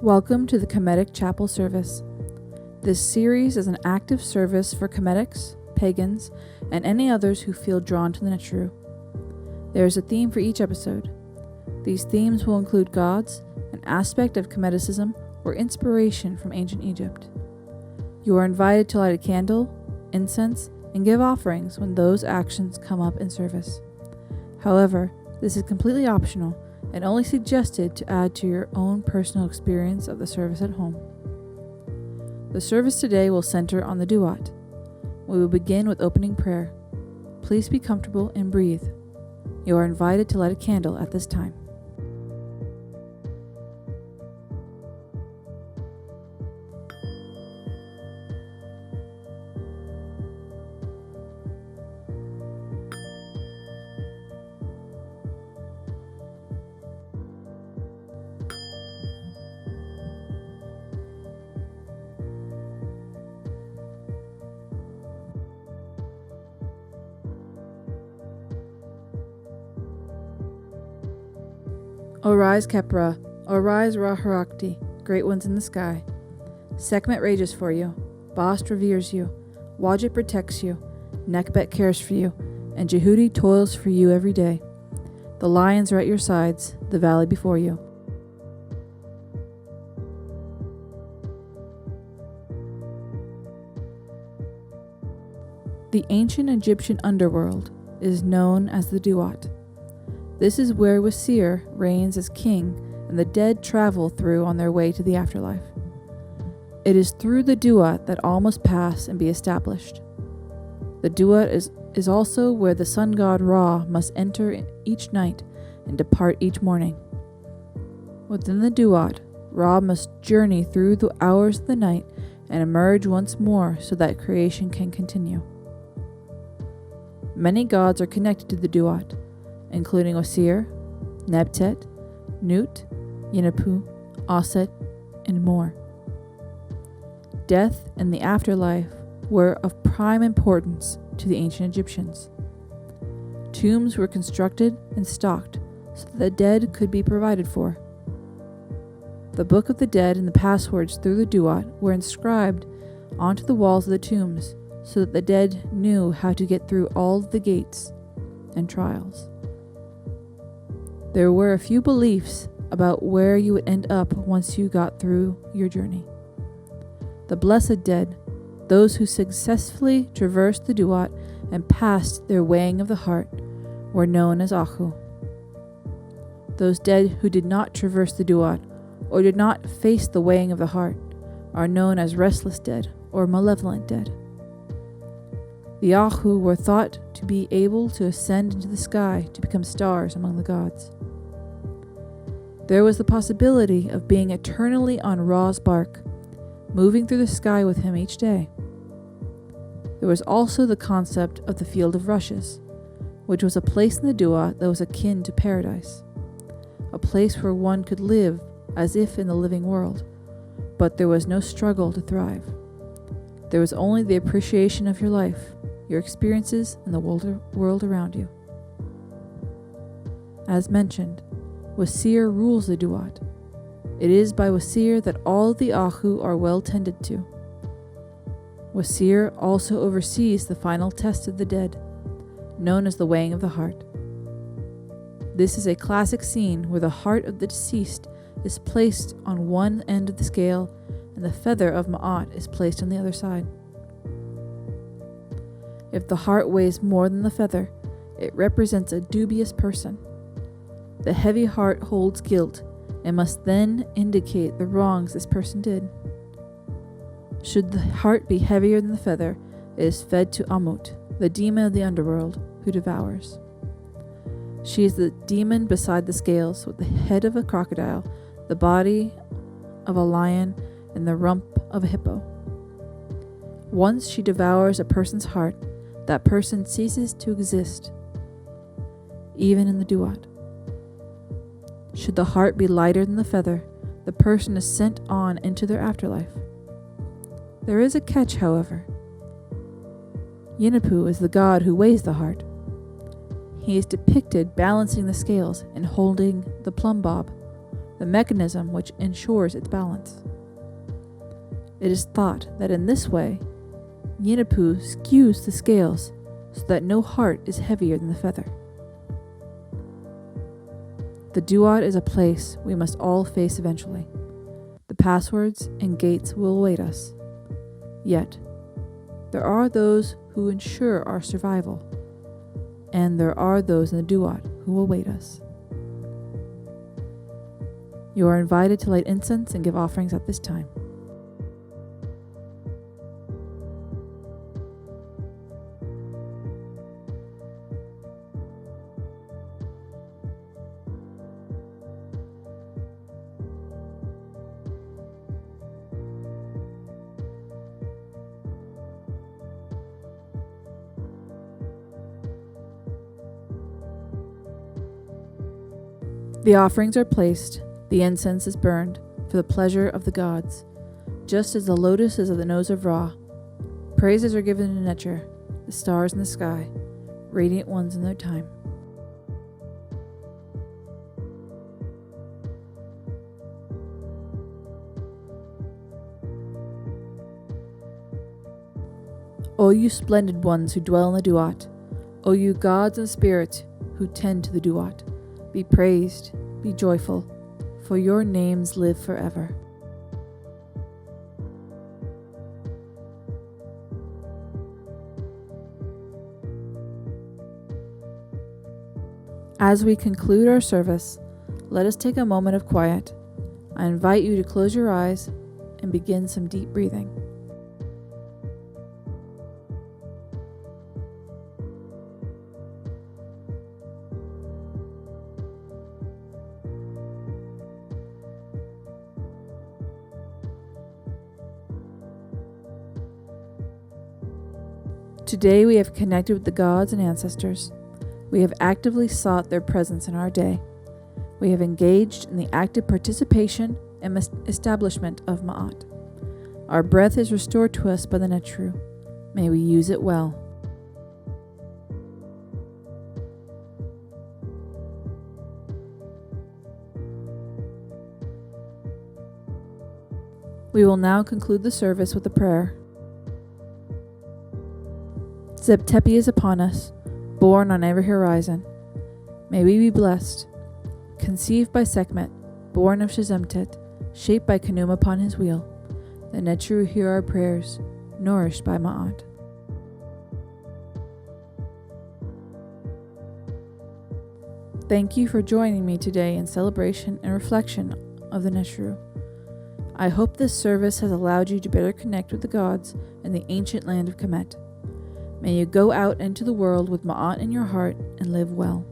Welcome to the Kemetic Chapel service. This series is an active service for kemetics, pagans, and any others who feel drawn to the Netjeru. There is a theme for each episode. These themes will include gods, an aspect of kemeticism, or inspiration from ancient Egypt. You are invited to light a candle, incense, and give offerings when those actions come up in service. However, this is completely optional and only suggested to add to your own personal experience of the service at home. The service today will center on the Duat. We will begin with opening prayer. Please be comfortable and breathe. You are invited to light a candle at this time. Arise, Kepra, arise, Raharakti, great ones in the sky. Sekhmet rages for you, Bast reveres you, Wadjet protects you, Nekbet cares for you, and Jehudi toils for you every day. The lions are at your sides, the valley before you. The ancient Egyptian underworld is known as the Duat. This is where Wasir reigns as king and the dead travel through on their way to the afterlife. It is through the Duat that all must pass and be established. The Duat is also where the sun god Ra must enter each night and depart each morning. Within the Duat, Ra must journey through the hours of the night and emerge once more so that creation can continue. Many gods are connected to the Duat, including Osir, Nebtet, Nut, Yinapu, Aset, and more. Death and the afterlife were of prime importance to the ancient Egyptians. Tombs were constructed and stocked so that the dead could be provided for. The Book of the Dead and the passwords through the Duat were inscribed onto the walls of the tombs so that the dead knew how to get through all the gates and trials. There were a few beliefs about where you would end up once you got through your journey. The blessed dead, those who successfully traversed the Duat and passed their weighing of the heart, were known as Ahu. Those dead who did not traverse the Duat or did not face the weighing of the heart are known as restless dead or malevolent dead. The Ahu were thought to be able to ascend into the sky to become stars among the gods. There was the possibility of being eternally on Ra's bark, moving through the sky with him each day. There was also the concept of the Field of Rushes, which was a place in the Duat that was akin to paradise, a place where one could live as if in the living world, but there was no struggle to thrive. There was only the appreciation of your life, your experiences, and the world around you. As mentioned, Wasir rules the Duat. It is by Wasir that all the Ahu are well tended to. Wasir also oversees the final test of the dead, known as the weighing of the heart. This is a classic scene where the heart of the deceased is placed on one end of the scale and the feather of Ma'at is placed on the other side. If the heart weighs more than the feather, it represents a dubious person. The heavy heart holds guilt and must then indicate the wrongs this person did. Should the heart be heavier than the feather, it is fed to Amut, the demon of the underworld, who devours. She is the demon beside the scales, with the head of a crocodile, the body of a lion, and the rump of a hippo. Once she devours a person's heart, that person ceases to exist, even in the Duat. Should the heart be lighter than the feather, the person is sent on into their afterlife. There is a catch, however. Yinapu is the god who weighs the heart. He is depicted balancing the scales and holding the plumb bob, the mechanism which ensures its balance. It is thought that in this way, Yinapu skews the scales so that no heart is heavier than the feather. The Duat is a place we must all face eventually. The passwords and gates will await us. Yet, there are those who ensure our survival, and there are those in the Duat who await us. You are invited to light incense and give offerings at this time. The offerings are placed, the incense is burned, for the pleasure of the gods, just as the lotus is at the nose of Ra. Praises are given to Netjeru, the stars in the sky, radiant ones in their time. O you splendid ones who dwell in the Duat, O you gods and spirits who tend to the Duat, be praised, be joyful, for your names live forever. As we conclude our service, let us take a moment of quiet. I invite you to close your eyes and begin some deep breathing. Today we have connected with the gods and ancestors. We have actively sought their presence in our day. We have engaged in the active participation and establishment of Ma'at. Our breath is restored to us by the Netjeru. May we use it well. We will now conclude the service with a prayer. Zeptepi is upon us, born on every horizon. May we be blessed. Conceived by Sekhmet, born of Shazemtet, shaped by Khnum upon his wheel. The Netjeru hear our prayers, nourished by Ma'at. Thank you for joining me today in celebration and reflection of the Netjeru. I hope this service has allowed you to better connect with the gods in the ancient land of Kemet. May you go out into the world with Ma'at in your heart and live well.